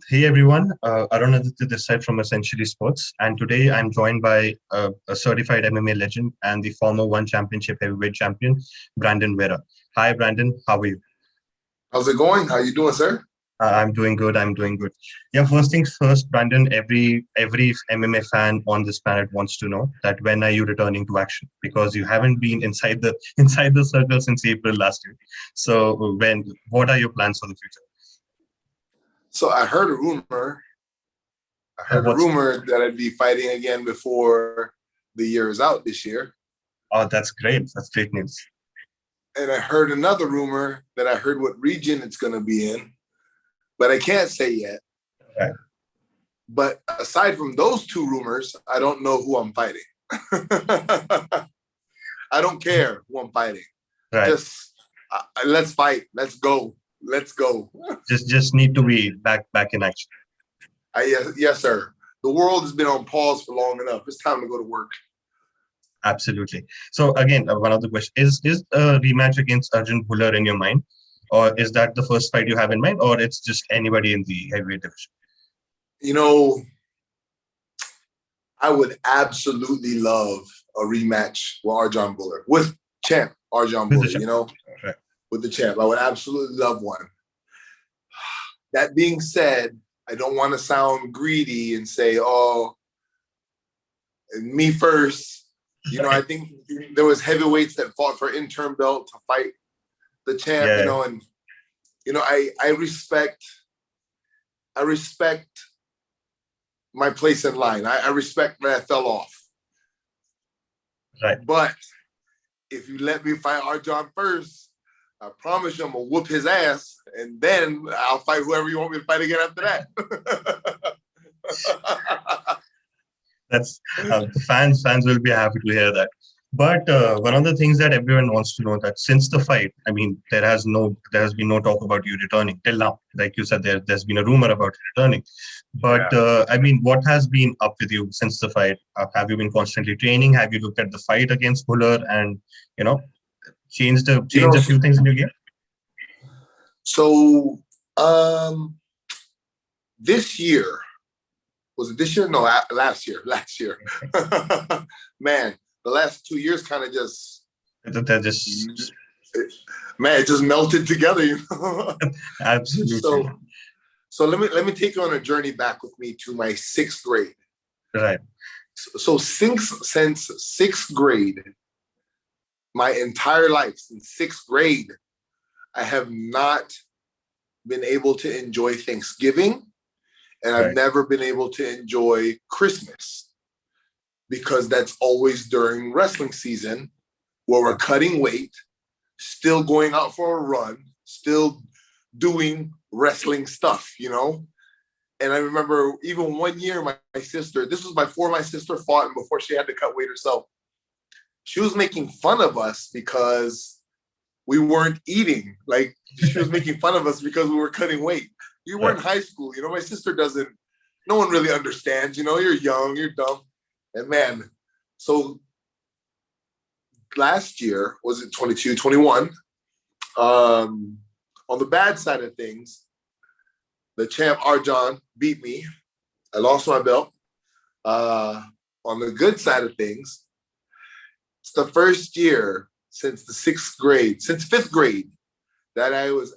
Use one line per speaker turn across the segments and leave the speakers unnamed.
Hey everyone, Arun Aditya this side from Essentially Sports, and today I'm joined by a certified MMA legend and the former One Championship heavyweight champion, Brandon Vera. Hi Brandon, how are you?
How's it going? How you doing, sir?
I'm doing good. I'm doing good. Yeah, first things first, Brandon. Every MMA fan on this planet wants to know that when are you returning to action? Because you haven't been inside the inside the circle since April last year. So what are your plans for the future?
So I heard a rumor. I heard a
What's
rumor that I'd be fighting again before the year is out this year.
Oh, that's great. That's great news.
And I heard another rumor that I heard what region it's going to be in, but I can't say yet.
Right.
But aside from those two rumors, I don't know who I'm fighting. I don't care who I'm fighting.
Right.
Just let's fight. Let's go. Let's go.
Just need to be back in action.
Yes, sir. The world has been on pause for long enough. It's time to go to work.
Absolutely. So again, one of the questions is a rematch against Arjun Bhullar in your mind, or is that the first fight you have in mind, or it's just anybody in the heavyweight division?
You know, I would absolutely love a rematch with Arjun Bhullar, with champ Arjun
With the
Bhullar,
champ. Right.
with the champ. I would absolutely love one. That being said, I don't want to sound greedy and say, oh, me first. I think there was heavyweights that fought for interim belt to fight the champ,
Yeah.
and I respect my place in line. I respect that I fell off.
Right.
But if you let me fight Arjun first, I promise you I'm gonna whoop his ass, and then I'll fight whoever you want me to fight again after that.
That's the fans will be happy to hear that. But one of the things that everyone wants to know that since the fight, I mean, there has been no talk about you returning till now. Like you said, there's been a rumor about you returning. But I mean, what has been up with you since the fight? Have you been constantly training? Have you looked at the fight against Buller and you know changed a few things in your game?
So this year, was it this year? No, last year. Man, the last 2 years kind of just
They're just
it just melted together,
absolutely
So let me take you on a journey back with me to my sixth grade.
right.
So since sixth grade, my entire life, since sixth grade, I have not been able to enjoy Thanksgiving, and I've never been able to enjoy Christmas because that's always during wrestling season where we're cutting weight, still going out for a run, still doing wrestling stuff, And I remember even one year, my sister, this was before my sister fought and before she had to cut weight herself, she was making fun of us because we weren't eating. Like, she was making fun of us because we were cutting weight. We were in high school, my sister no one really understands, you're young, you're dumb. And man, so last year, was it 22, 21? On the bad side of things, the champ Arjun beat me. I lost my belt. On the good side of things, it's the first year since fifth grade, that I was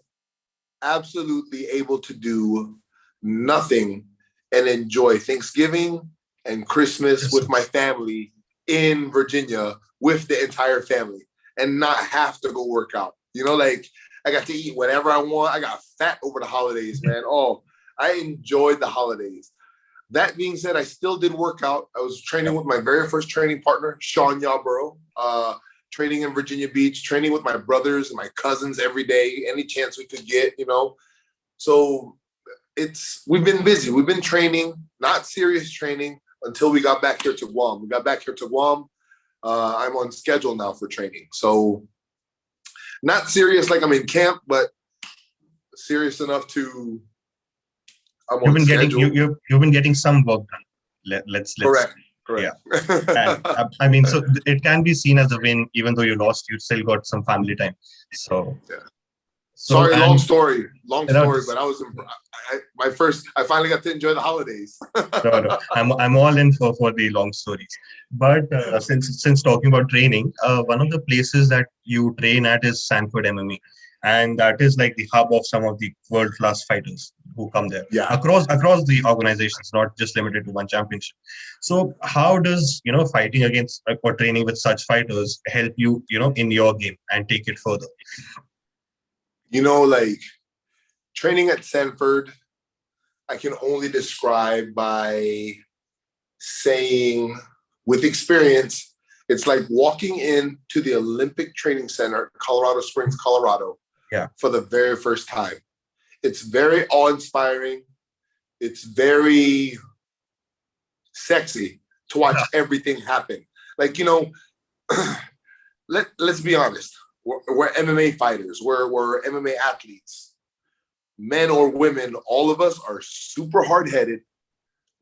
absolutely able to do nothing and enjoy Thanksgiving and Christmas with my family in Virginia with the entire family and not have to go work out. I got to eat whatever I want. I got fat over the holidays, man. Oh, I enjoyed the holidays. That being said, I still did work out. I was training with my very first training partner, Sean Yarborough, training in Virginia Beach, training with my brothers and my cousins every day, any chance we could get, So we've been busy. We've been training, not serious training, until we got back here to Guam. We got back here to Guam. I'm on schedule now for training. So not serious like I'm in camp, but serious enough to I'm on schedule.
You've been getting some work done. Let's
Correct.
Yeah. And, I mean, so it can be seen as a win, even though you lost, you still got some family time. So So,
Sorry,
and
long
you know,
story, but I was I finally got to enjoy the holidays.
no, no, I'm all in for the long stories. But since talking about training, one of the places that you train at is Sanford MMA, and that is like the hub of some of the world class fighters who come there
Yeah.
across the organizations, not just limited to one championship. So, how does fighting against or training with such fighters help you in your game and take it further?
Like training at Sanford, I can only describe by saying with experience, it's like walking into the Olympic Training Center, Colorado Springs, Colorado, for the very first time. It's very awe-inspiring. It's very sexy to watch everything happen. Like, let's be honest. We're MMA fighters. We're MMA athletes. Men or women, all of us are super hard-headed.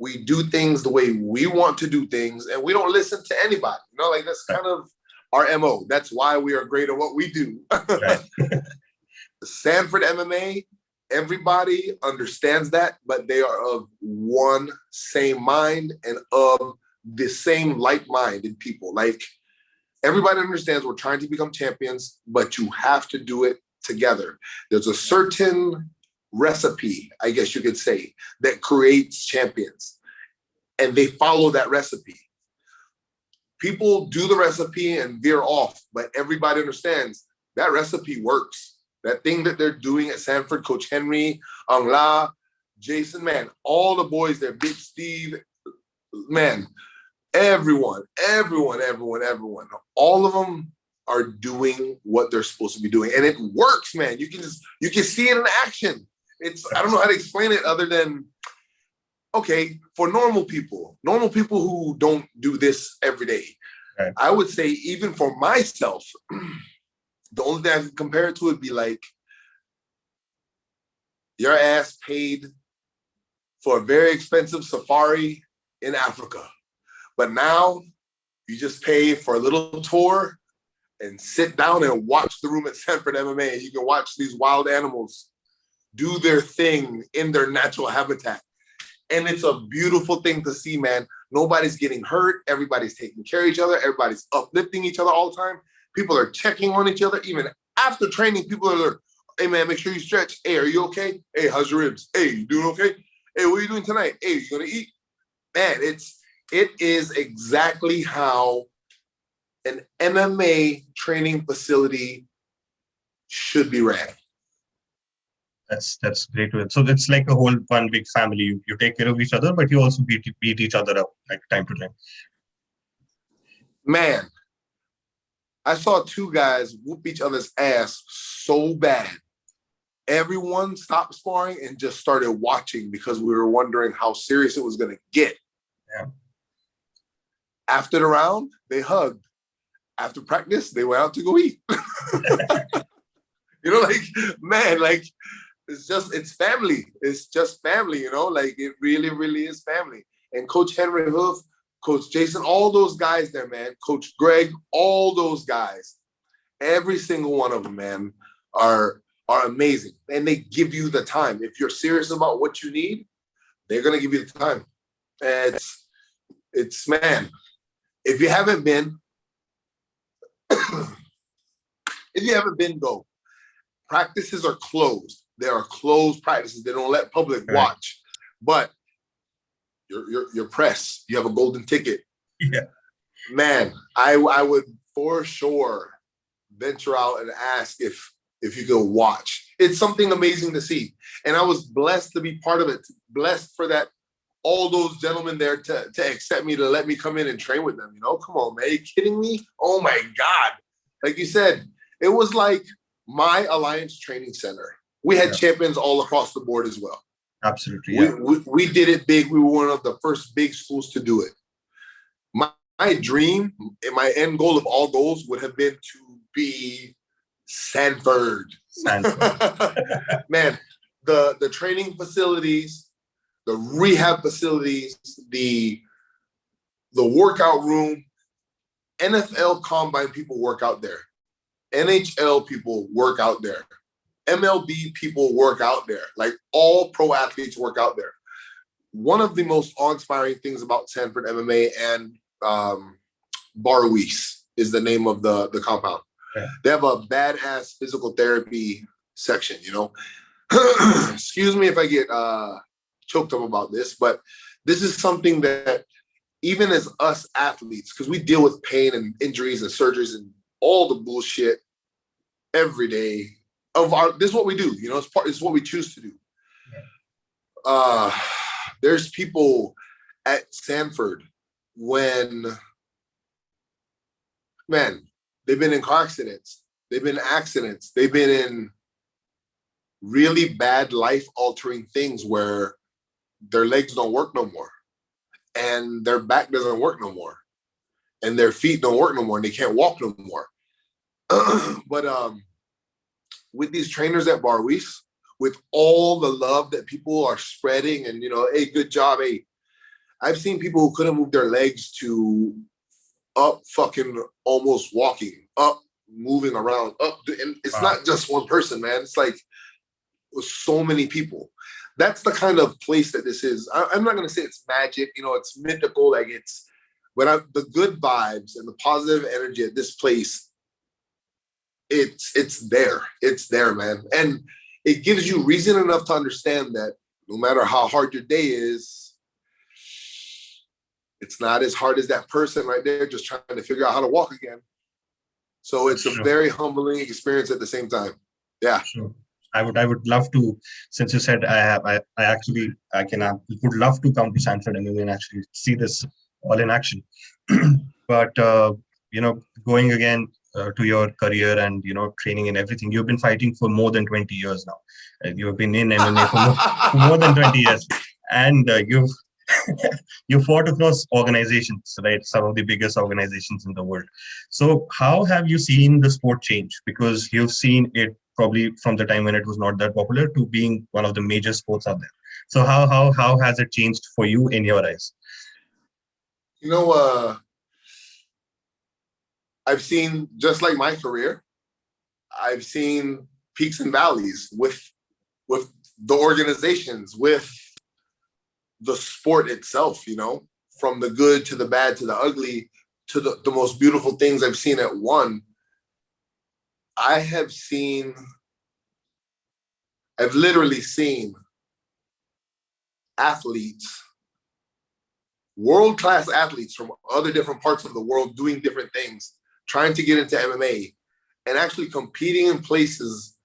We do things the way we want to do things, and we don't listen to anybody. Like that's kind of our MO. That's why we are great at what we do.
Right.
Sanford MMA, everybody understands that, but they are of one same mind and of the same like-minded people. Like everybody understands we're trying to become champions, but you have to do it together. There's a certain recipe, I guess you could say, that creates champions, and they follow that recipe. People do the recipe and veer off, but everybody understands that recipe works. That thing that they're doing at Sanford, Coach Henry, La, Jason, man, all the boys there, Big Steve, man, everyone, all of them are doing what they're supposed to be doing, and it works, man. You can see it in action. I don't know how to explain it other than, okay, for normal people who don't do this every day, right. I would say even for myself, the only thing I can compare it to would be like your ass paid for a very expensive safari in Africa, but now you just pay for a little tour and sit down and watch the room at Sanford MMA, and you can watch these wild animals do their thing in their natural habitat. And it's a beautiful thing to see, man. Nobody's getting hurt. Everybody's taking care of each other. Everybody's uplifting each other all the time. People are checking on each other. Even after training, people are like, hey, man, make sure you stretch. Hey, are you okay? Hey, how's your ribs? Hey, you doing okay? Hey, what are you doing tonight? Hey, you going to eat? Man, it is exactly how an MMA training facility should be ran.
That's great to hear. So it's like a whole one big family. You take care of each other, but you also beat each other up like time to time.
Man, I saw two guys whoop each other's ass so bad. Everyone stopped sparring and just started watching because we were wondering how serious it was going to get.
Yeah.
After the round, they hugged. After practice, they went out to go eat. Man, it's family. It's just family, like it really, really is family. And Coach Henry Hoof, Coach Jason, all those guys there, man, Coach Greg, all those guys, every single one of them, man, are amazing. And they give you the time. If you're serious about what you need, they're going to give you the time. And it's man, if you haven't been, go. Practices are closed. There are closed practices. They don't let public watch. But you're press. You have a golden ticket.
Yeah.
Man, I would for sure venture out and ask if you could watch. It's something amazing to see. And I was blessed to be part of it. Blessed for that. All those gentlemen there to accept me, to let me come in and train with them. Come on, man. Are you kidding me? Oh my God. Like you said, it was like my Alliance Training Center. We had champions all across the board as well.
Absolutely. Yeah.
We did it big. We were one of the first big schools to do it. My dream and my end goal of all goals would have been to be Sanford. Man, the training facilities, the rehab facilities, the workout room, NFL combine people work out there. NHL people work out there. MLB people work out there. Like all pro athletes work out there. One of the most awe-inspiring things about Sanford MMA and Bar is the name of the compound.
Yeah.
They have a badass physical therapy section, you know. Excuse me if I get choked up about this, but this is something that even as us athletes, because we deal with pain and injuries and surgeries and all the bullshit every day of this is what we do, you know, it's what we choose to do. There's people at Sanford when, man, they've been in car accidents, they've been in accidents, they've been in really bad life-altering things where their legs don't work no more, and their back doesn't work no more, and their feet don't work no more, and they can't walk no more. But with these trainers at Barwis, with all the love that people are spreading, and you know, hey, good job, hey, I've seen people who couldn't move their legs to up fucking almost walking, up moving around, up, and it's not just one person, man. It's like so many people. That's the kind of place that this is. I'm not going to say it's magic, you know, it's mythical, like it's, but the good vibes and the positive energy at this place, it's there, man. And it gives you reason enough to understand that no matter how hard your day is, it's not as hard as that person right there just trying to figure out how to walk again. So it's a very humbling experience at the same time. Yeah.
Sure. I would love to, since you said I would love to come to Sanford and actually see this all in action. But you know, going again to your career and you know, training and everything, you've been fighting for more than 20 years now. You have been in MMA for more than 20 years, and you fought across organizations, right? Some of the biggest organizations in the world. So how have you seen the sport change? Because you've seen it probably from the time when it was not that popular to being one of the major sports out there. So how has it changed for you in your eyes?
You know, I've seen, just like my career, I've seen peaks and valleys with the organizations, with the sport itself, you know, from the good to the bad to the ugly to the most beautiful things I've seen at one. I've literally seen athletes, world-class athletes from other different parts of the world doing different things, trying to get into MMA and actually competing in places.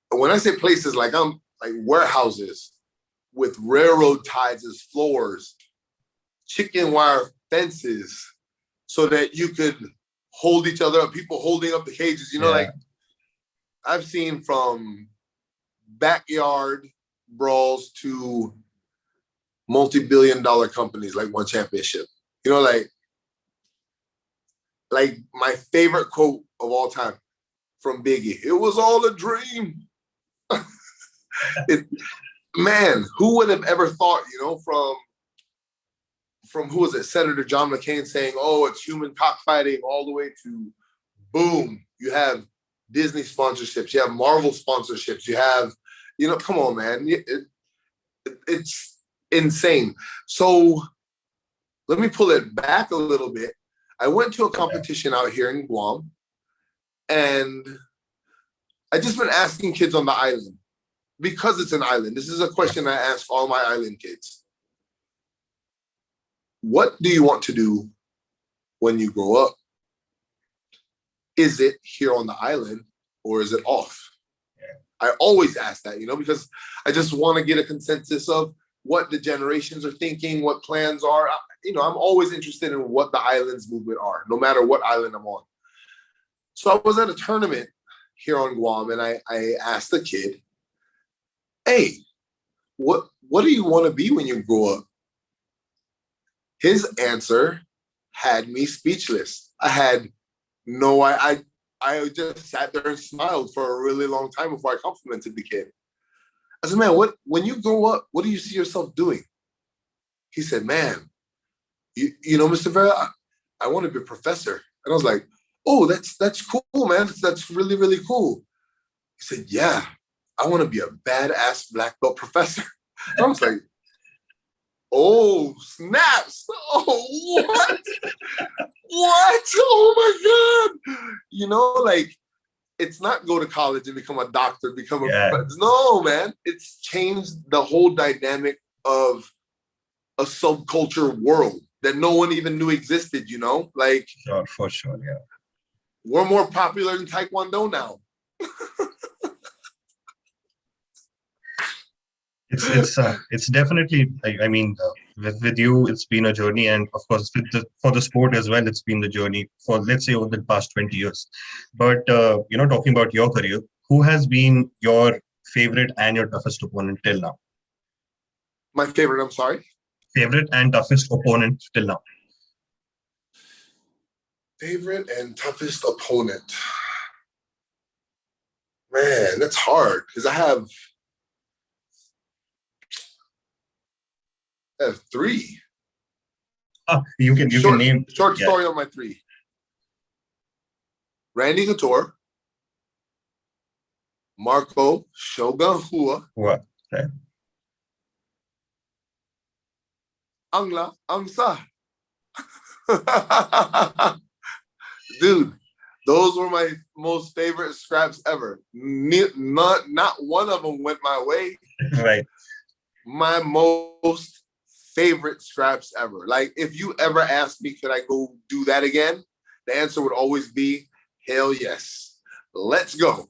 When I say places, like I'm like warehouses with railroad ties as floors, chicken wire fences, so that you could hold each other up, people holding up the cages, you know, like I've seen from backyard brawls to multi-billion-dollar companies like One Championship. You know, like my favorite quote of all time from Biggie, "It was all a dream." Man, who would have ever thought, you know, from who was it, Senator John McCain saying, "Oh, it's human cockfighting," all the way to boom, you have Disney sponsorships, you have Marvel sponsorships, you have, you know, come on, man. It's insane. So let me pull it back a little bit. I went to a competition out here in Guam, and I just been asking kids on the island, because it's an island. This is a question I ask all my island kids. What do you want to do when you grow up? Is it here on the island or is it off? I always ask that, you know, because I just want to get a consensus of what the generations are thinking, what plans are. You know, I'm always interested in what the islands movement are, no matter what island I'm on. So I was at a tournament here on Guam, and I asked the kid, "Hey, what do you want to be when you grow up?" His answer had me speechless. I just sat there and smiled for a really long time before I complimented the kid. I said, "Man, when you grow up, what do you see yourself doing?" He said, "Man, you know, Mr. Vera, I want to be a professor." And I was like, "Oh, that's cool, man. That's really, really cool." He said, "Yeah, I want to be a badass black belt professor. I was like, oh, snaps. Oh, what? What? Oh my God. You know, like, it's not go to college and become a doctor, become a professor. No, man. It's changed the whole dynamic of a subculture world that no one even knew existed, you know? Like,
for sure, yeah.
We're more popular than Taekwondo now.
It's definitely, I mean, with you, it's been a journey, and of course, for the sport as well, it's been the journey for, let's say, over the past 20 years. But talking about your career, who has been your favorite and your toughest opponent till now?
My favorite, I'm sorry?
Favorite and toughest opponent till now.
Favorite and toughest opponent. Man, that's hard because I have three.
You can name
short story on my three. Randy Couture, Marco Shogun Hua,
What? Okay.
Angla Angsa. Dude, those were my most favorite scraps ever. Not one of them went my way.
Right.
My most favorite scraps ever. Like, if you ever asked me, could I go do that again? The answer would always be, hell yes. Let's go.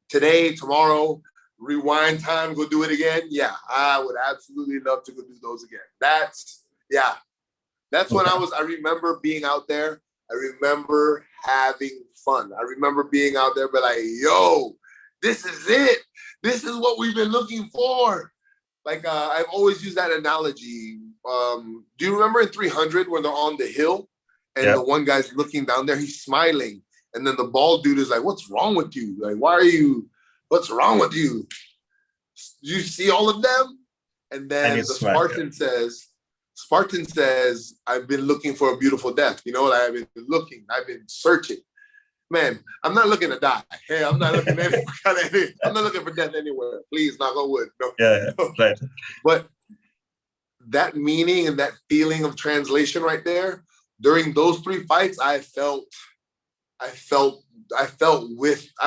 Today, tomorrow, rewind time, go do it again. Yeah, I would absolutely love to go do those again. That's when I remember being out there. I remember having fun. I remember being out there, but like, yo, this is it. This is what we've been looking for. Like, I've always used that analogy. Do you remember in 300 when they're on the hill and the one guy's looking down there, he's smiling. And then the bald dude is like, what's wrong with you? Like, what's wrong with you? You see all of them? And then Spartan says, I've been looking for a beautiful death. You know, like, I've been looking, I've been searching. Man, I'm not looking to die. Hey, I'm not looking I'm not looking for death anywhere. Please, knock on wood. No.
Yeah, right.
But that meaning and that feeling of translation right there, during those three fights, I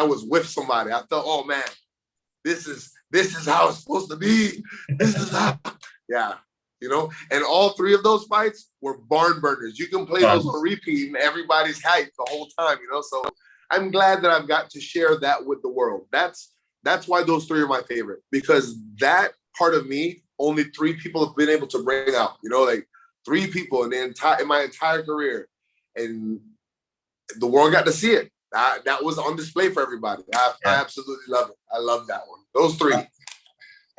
was with somebody. I felt, oh man, this is how it's supposed to be. This is how, yeah. You know, and all three of those fights were barn burners. You can play those on repeat and everybody's hyped the whole time, you know? So I'm glad that I've got to share that with the world. That's why those three are my favorite, because that part of me, only three people have been able to bring out, you know, like three people in my entire career. And the world got to see it. That was on display for everybody. I absolutely love it. I love that one. Those three.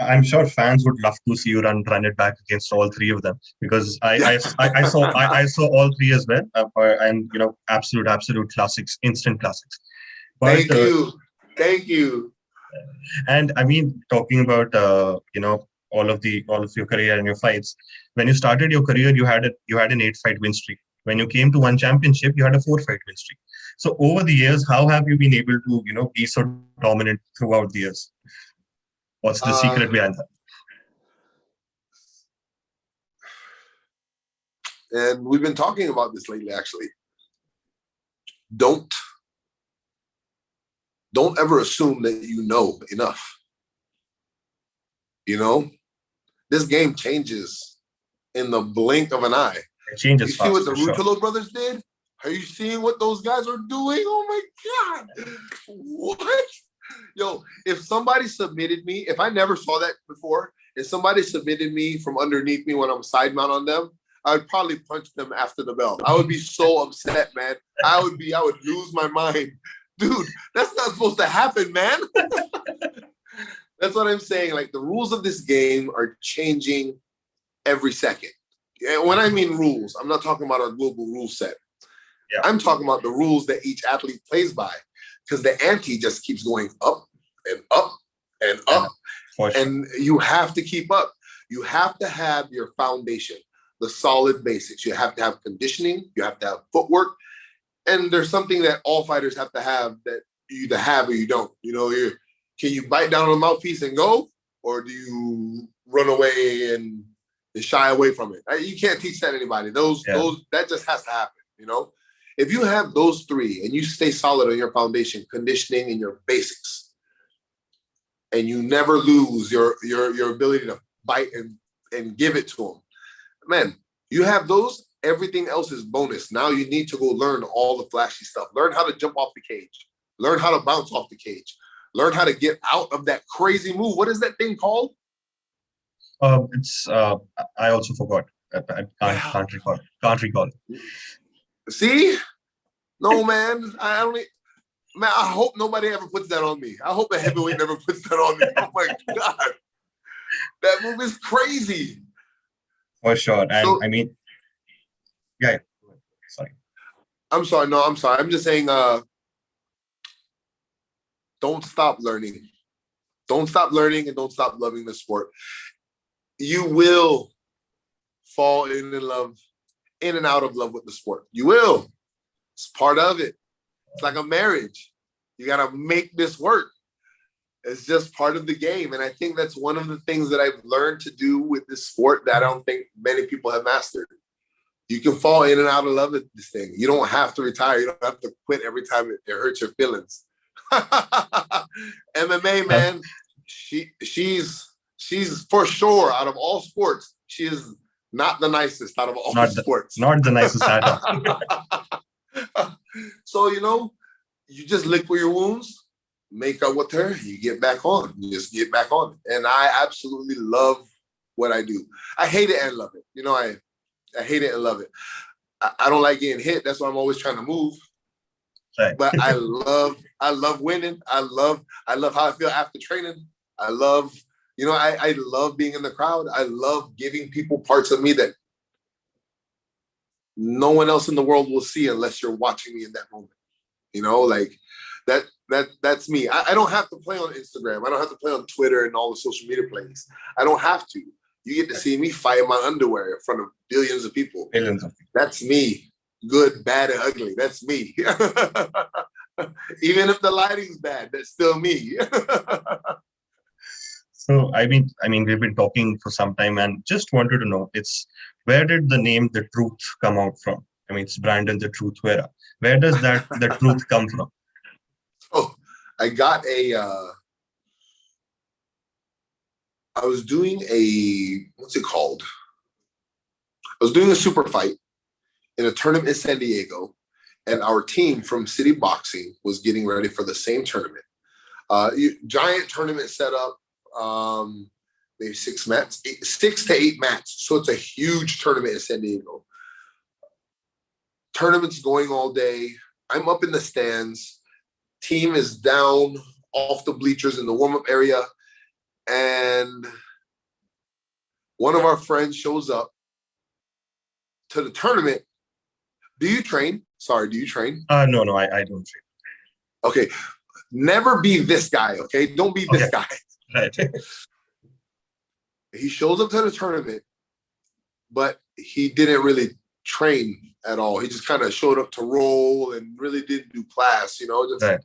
I'm sure fans would love to see you run it back against all three of them, because I saw all three as well, and absolute classics, instant classics.
But, thank you.
And I mean, talking about all of your career and your fights. When you started your career, you had an 8-fight win streak. When you came to one championship, you had a 4-fight win streak. So over the years, how have you been able to be so dominant throughout the years? What's the secret behind that?
And we've been talking about this lately, actually. Don't ever assume that you know enough. You know, this game changes in the blink of an eye.
It changes.
You see what the Rucolo brothers did? Are you seeing what those guys are doing? Oh my God. What? Yo, if somebody submitted me, if I never saw that before, if somebody submitted me from underneath me when I'm side mount on them, I would probably punch them after the bell. I would be so upset, man. I would lose my mind. Dude, that's not supposed to happen, man. That's what I'm saying. Like, the rules of this game are changing every second. And when I mean rules, I'm not talking about our global rule set. Yeah. I'm talking about the rules that each athlete plays by, because the ante just keeps going up and up and up. And you have to keep up. You have to have your foundation, the solid basics. You have to have conditioning. You have to have footwork. And there's something that all fighters have to have that you either have or you don't. You know, you can you bite down on the mouthpiece and go, or do you run away and shy away from it? You can't teach that to anybody. That just has to happen. You know, if you have those three and you stay solid on your foundation, conditioning, and your basics, and you never lose your ability to bite and give it to them, man, you have those. Everything else is bonus. Now you need to go learn all the flashy stuff. Learn how to jump off the cage. Learn how to bounce off the cage. Learn how to get out of that crazy move. What is that thing called?
It's I also forgot. I can't recall. Can't recall.
See? No, man. Man, I hope nobody ever puts that on me. I hope a heavyweight never puts that on me. Oh my God. That move is crazy.
For sure. And I mean, yeah. Sorry.
I'm sorry. No, I'm sorry. I'm just saying, don't stop learning. Don't stop learning and don't stop loving the sport. You will fall in and out of love with the sport. You will. It's part of it. It's like a marriage. You got to make this work. It's just part of the game. And I think that's one of the things that I've learned to do with this sport that I don't think many people have mastered. You can fall in and out of love with this thing. You don't have to retire. You don't have to quit every time it hurts your feelings. MMA, man, she's for sure, out of all sports, she is not the nicest out of all sports.
Not the nicest at all.
So, you just lick for your wounds, make up with her, you get back on. You just get back on. And I absolutely love what I do. I hate it and love it. I hate it and love it. I don't like getting hit. That's why I'm always trying to move.
Right.
But I love winning. I love how I feel after training. I love being in the crowd. I love giving people parts of me that no one else in the world will see unless you're watching me in that moment. That's me. I don't have to play on Instagram. I don't have to play on Twitter and all the social media plays. I don't have to. You get to see me fight in my underwear in front of billions of people. That's me. Good, bad, and ugly. That's me. Even if the lighting's bad, that's still me.
So I mean, we've been talking for some time, and just wanted to know, where did the name The Truth come out from? I mean, it's Brandon The Truth Vera. Where does the truth come from?
Oh, I got I was doing what's it called? I was doing a super fight in a tournament in San Diego, and our team from City Boxing was getting ready for the same tournament. Giant tournament setup, maybe 6 to 8 mats. So it's a huge tournament in San Diego. Tournament's going all day. I'm up in the stands. Team is down off the bleachers in the warm-up area. And one of our friends shows up to the tournament. Do you train? Sorry, do you train?
No, I don't train.
Okay. Never be this guy, okay? Don't be this guy.
Right.
He shows up to the tournament, but he didn't really train at all. He just kind of showed up to roll and really didn't do class,
Right.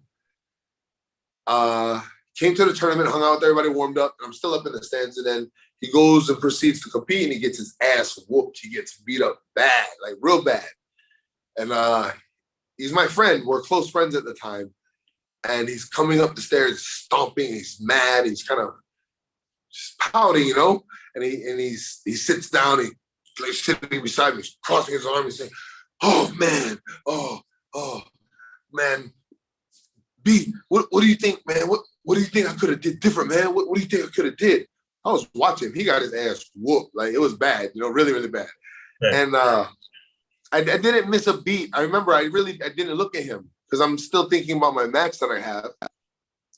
Came to the tournament, hung out with everybody, warmed up, and I'm still up in the stands. And then he goes and proceeds to compete, and he gets his ass whooped. He gets beat up bad, like real bad. And he's my friend. We're close friends at the time. And he's coming up the stairs, stomping. He's mad. He's kind of just pouting, And he sits down. He's sitting beside me, crossing his arms, and saying, "Oh man, oh man, B, what do you think, man? What do you think I could have did different, man? What do you think I could have did?" I was watching him. He got his ass whooped. Like, it was bad, really, really bad. Right. And I didn't miss a beat. I remember I didn't look at him because I'm still thinking about my match that I have.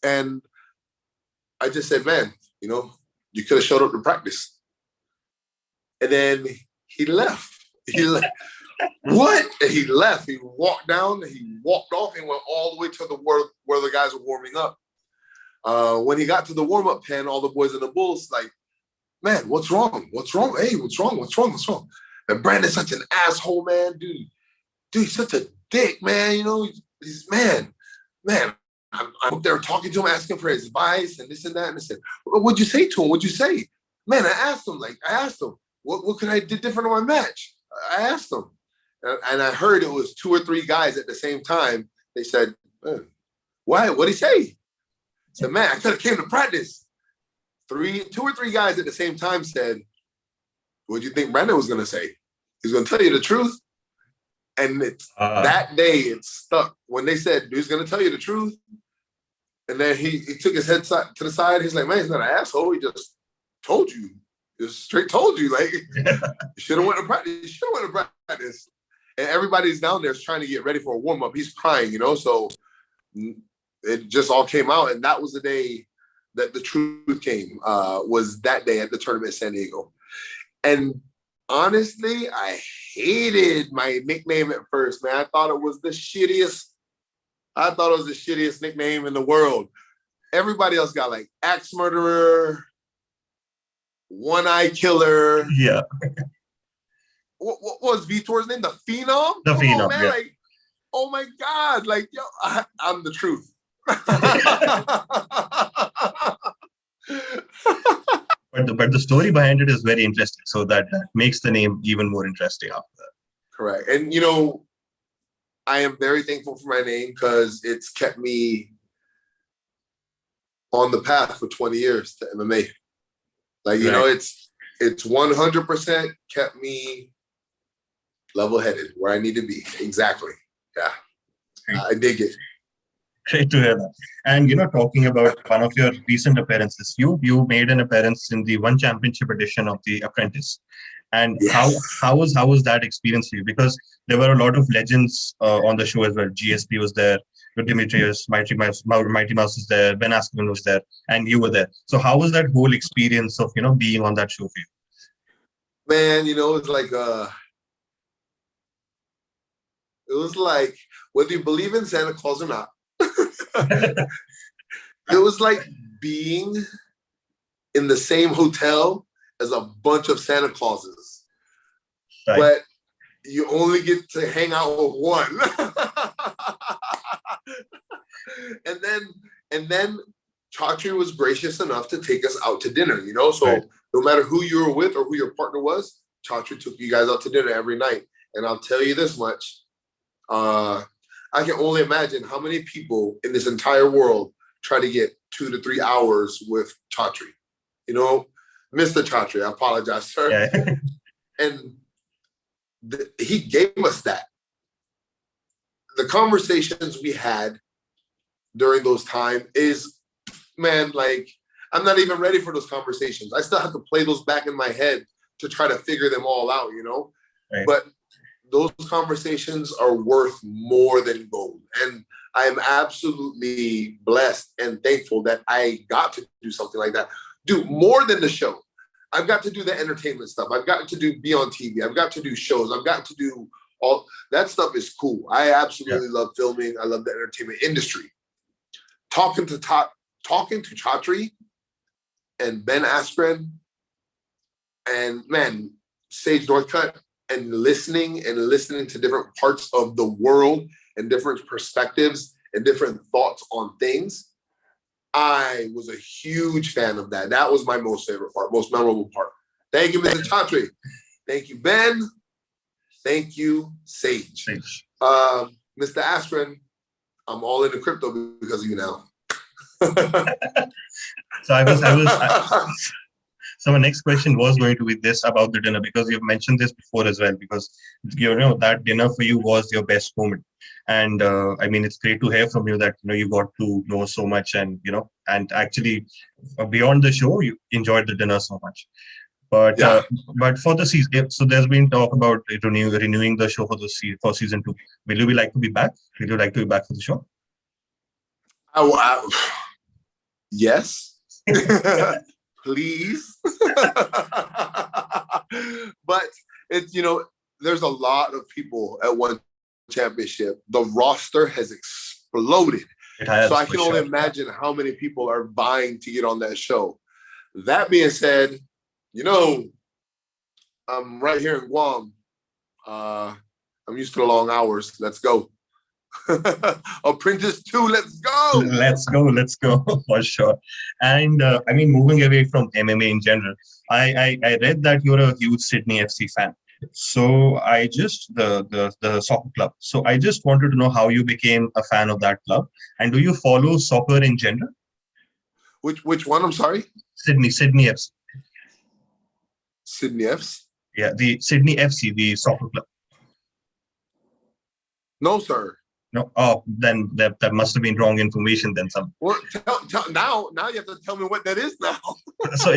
And I just said, "Man, you could have showed up to practice." And then he left. What? And he left. He walked down. He walked off and went all the way to where the guys were warming up. When he got to the warm-up pen, all the boys in the Bulls like, "Man, what's wrong? What's wrong? Hey, what's wrong? What's wrong? What's wrong?" And Brandon's such an asshole, man. Dude, he's such a dick, man. He's man. I'm up there talking to him, asking for his advice and this and that. And I said, what'd you say to him? What'd you say? Man, I asked him, what could I do different on my match? I asked him. And I heard it was 2 or 3 guys at the same time. They said, why? What'd he say? I said, man, I could have came to practice. 2 or 3 guys at the same time said, what do you think Brandon was going to say? He's going to tell you the truth. And that day it stuck. When they said, he's going to tell you the truth. And then he took his head to the side. He's like, man, he's not an asshole. He just told you. Just straight told you. Like, you should have went to practice. You should have went to practice. And everybody's down there trying to get ready for a warm-up. He's crying, so it just all came out. And that was the day that the truth came, was that day at the tournament in San Diego. And honestly, I hated my nickname at first, man. I thought it was the shittiest nickname in the world. Everybody else got like Axe Murderer, One Eye Killer.
Yeah.
What was Vitor's name? The Phenom?
The Phenom,
man.
yeah.
Like, oh my God. Like, yo, I'm the truth.
But the story behind it is very interesting. So that makes the name even more interesting after that.
Correct. And, I am very thankful for my name because it's kept me on the path for 20 years to MMA. Like, it's 100% kept me level-headed where I need to be. Exactly. Yeah. I dig it.
Great to hear that. And, talking about one of your recent appearances, you made an appearance in the One Championship edition of The Apprentice. And
yes.
how was that experience for you? Because there were a lot of legends on the show as well. GSP was there, Demetrius, Mighty Mouse was there, Ben Askren was there, and you were there. So how was that whole experience of, being on that show for you?
Man, it's like whether you believe in Santa Claus or not, it was like being in the same hotel as a bunch of Santa Clauses, right. But you only get to hang out with one. and then Chatri was gracious enough to take us out to dinner, so right. No matter who you were with or who your partner was, Chatri took you guys out to dinner every night. And I'll tell you this much, I can only imagine how many people in this entire world try to get 2 to 3 hours with Chatri. Mr. Chatri, I apologize, sir. Yeah. And he gave us that. The conversations we had during those times is, man, like, I'm not even ready for those conversations. I still have to play those back in my head to try to figure them all out, Right. But those conversations are worth more than gold. And I am absolutely blessed and thankful that I got to do something like that. Do more than the show. I've got to do the entertainment stuff. I've got to be on TV. I've got to do shows. I've got to do all that stuff is cool. I absolutely love filming. I love the entertainment industry. Talking to Chatri and Ben Askren and, man, Sage Northcutt, and listening to different parts of the world and different perspectives and different thoughts on things. I was a huge fan of that. That was my most favorite part, most memorable part. Thank you, Mr. Chatri. Thank you, Ben. Thank you, Sage. Mr. Askren, I'm all into crypto because of you now.
So my next question was going to be this about the dinner, because you've mentioned this before as well, because that dinner for you was your best moment. And it's great to hear from you that you got to know so much, and and actually beyond the show you enjoyed the dinner so much. But for the season, so there's been talk about renewing the show for season 2. Will you like to be back? Will you like to be back for the show?
Yes. Please. But it's, there's a lot of people at One Championship. The roster has exploded. So I can only imagine how many people are vying to get on that show. That being said, I'm right here in Guam. I'm used to the long hours. Let's go. Apprentice 2, let's go.
Let's go for sure. And I mean, moving away from MMA in general, I read that you're a huge Sydney FC fan. So I just the soccer club. So I just wanted to know how you became a fan of that club, and do you follow soccer in general?
Which one? I'm sorry.
Sydney FC.
Sydney F's?
Yeah, the Sydney FC, the soccer club.
No, sir.
No, oh, then that must have been wrong information. Then some.
Well, now you have to tell me what that is now.
So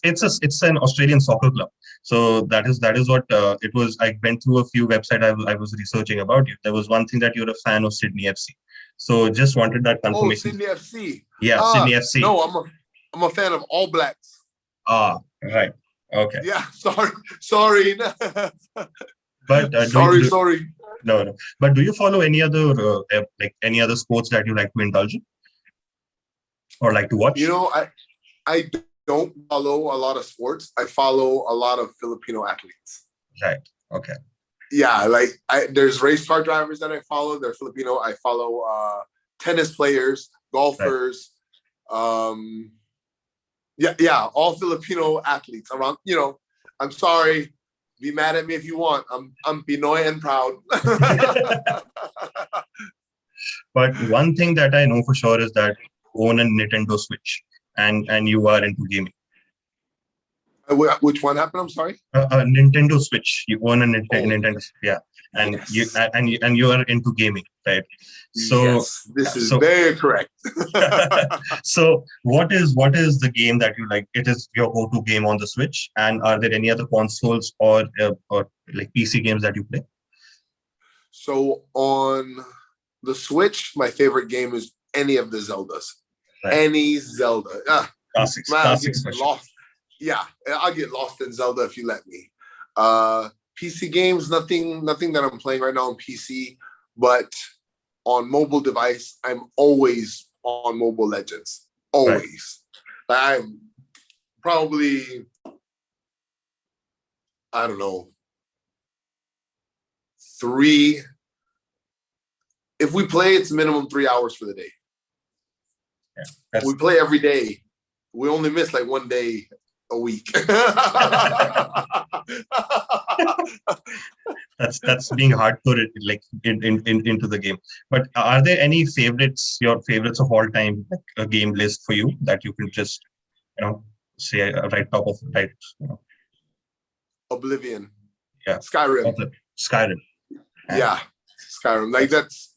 it's an Australian soccer club. So that is what it was. I went through a few websites. I was researching about you. There was one thing that you're a fan of Sydney FC. So just wanted that confirmation.
Oh, Sydney FC.
Yeah, Sydney FC.
No, I'm a fan of All Blacks.
Ah, right. Okay.
Yeah, sorry.
But
sorry.
No. But do you follow any other any other sports that you like to indulge in or like to watch?
You know, I don't follow a lot of sports. I follow a lot of Filipino athletes.
Right. Okay.
Yeah, like there's race car drivers that I follow. They're Filipino. I follow tennis players, golfers. Right. Yeah, all Filipino athletes around. You know, I'm sorry. Be mad at me if you want. I'm Pinoy and proud.
But one thing that I know for sure is that you own a Nintendo Switch and you are into gaming.
Which one happened? I'm sorry.
A Nintendo Switch. You own a Nintendo. Yeah, and
yes.
you are into gaming, right? So
yes, this is very correct.
So what is the game that you like? It is your go-to game on the Switch, and are there any other consoles or like PC games that you play?
So on the Switch, my favorite game is any of the Zeldas. Right. Any Zelda.
Classics.
Lost. Yeah, I'll get lost in Zelda if you let me. PC games, nothing that I'm playing right now on PC, but on mobile device, I'm always on Mobile Legends. Always. Right. I'm probably, I don't know, 3. If we play, it's minimum 3 hours for the day. Yeah, we play every day. We only miss like one day a week.
that's being hardcore like into the game. But are there any your favorites of all time, like a game list for you that you can just say right top of right?
Oblivion.
Yeah.
Skyrim.
Yeah.
Skyrim. Like that's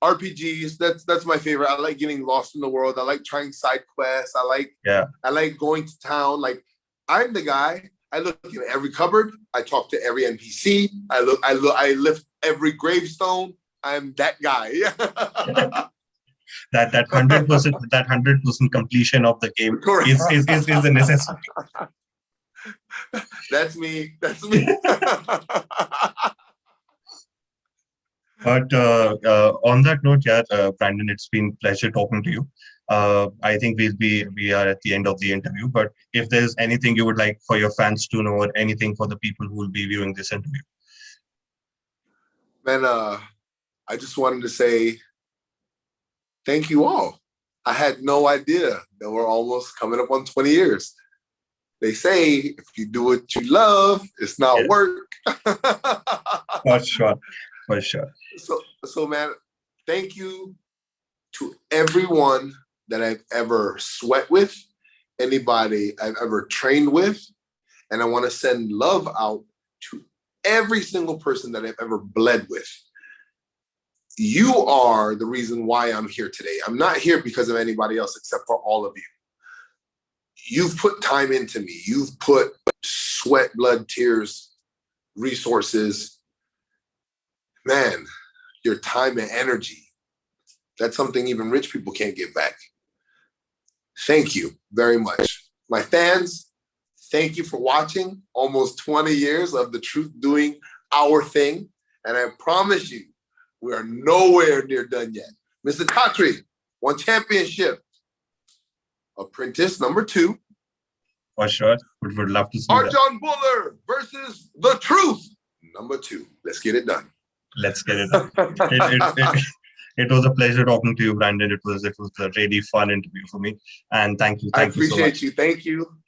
RPGs. That's my favorite. I like getting lost in the world. I like trying side quests. I like going to town. Like I'm the guy. I look in every cupboard. I talk to every NPC. I lift every gravestone. I'm that guy.
that 100% completion of the game is a necessity.
That's me.
But on that note, Brandon, it's been a pleasure talking to you. I think we are at the end of the interview. But if there's anything you would like for your fans to know, or anything for the people who will be viewing this interview,
man, I just wanted to say thank you all. I had no idea that we're almost coming up on 20 years. They say if you do what you love, it's not work.
For sure.
So man, thank you to everyone that I've ever sweat with, anybody I've ever trained with, and I want to send love out to every single person that I've ever bled with. You are the reason why I'm here today. I'm not here because of anybody else except for all of you. You've put time into me. You've put sweat, blood, tears, resources. Man, your time and energy. That's something even rich people can't give back. Thank you very much. My fans, thank you for watching almost 20 years of The Truth doing our thing. And I promise you, we are nowhere near done yet. Mr. Khatri, 1 championship. Apprentice number 2.
For sure. Would love to see
Arjan Buller versus The Truth number 2. Let's get it done.
Let's get it done. It was a pleasure talking to you, Brandon. It was a really fun interview for me. And thank
I
you so
appreciate
much.
you. Thank you.